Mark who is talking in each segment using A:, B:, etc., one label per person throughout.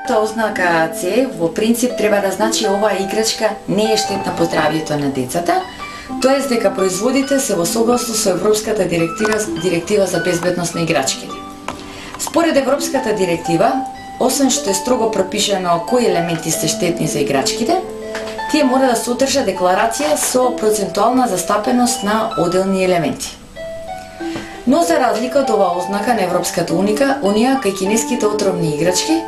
A: Ознака С во принцип треба да значи оваа играчка не е штетна по здравјето на децата, тоест дека производите се во согласност со Европската директива за безбедност на играчките. Според Европската директива, освен што е строго пропишано кои елементи се штетни за играчките, тие мора да содржа декларација со процентуална застапеност на одделни елементи. Но за разлика од оваа ознака на Европската унија, кај кинеските отровни играчки,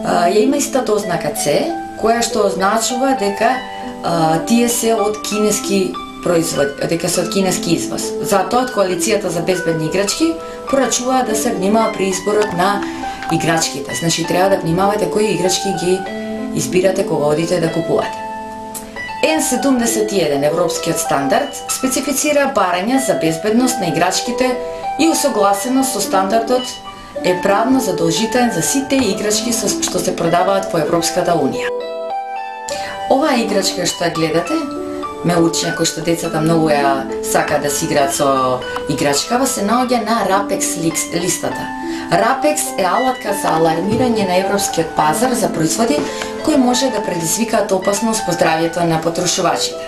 A: ја има истата ознака С, која што означува дека тие се од кинески производи, дека се од кинески извоз. Затоа од Коалицијата за безбедни играчки порачува да се внимава при изборот на играчките. Значи треба да внимавате кои играчки ги избирате кога одите да купувате. N71, европскиот стандард, специфицира барања за безбедност на играчките и усогласено со стандардот е правно задолжителен за сите играчки што се продаваат во Европската унија. Оваа играчка што ја гледате, ме учи кој што децата многу ја сака да си играат со играчкава, се наоѓа на RAPEX листата. RAPEX е алатка за алармирање на европскиот пазар за производи кои може да предизвикаат опасност по здравјето на потрошувачите.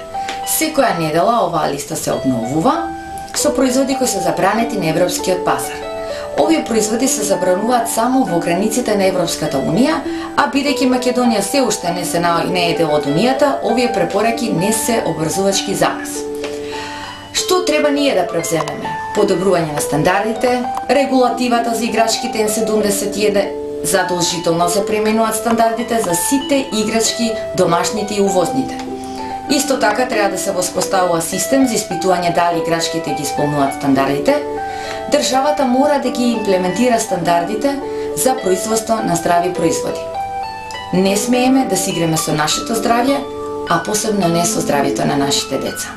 A: Секоја недела оваа листа се обновува со производи кои се забранети на европскиот пазар. Овие производи се забрануваат само во границите на Европската унија, а бидејќи Македонија се уште не е дел од унијата, овие препораки не се обврзувачки за нас. Што треба ние да превземеме? Подобрување на стандардите, регулативата за играчките N71, задолжително се применуваат стандардите за сите играчки, домашните и увозните. Исто така треба да се воспоставува систем за испитување дали играчките ги исполнуваат стандардите. Државата мора да ги имплементира стандардите за производство на здрави производи. Не смееме да си игреме со нашето здравје, а посебно не со здравјето на нашите деца.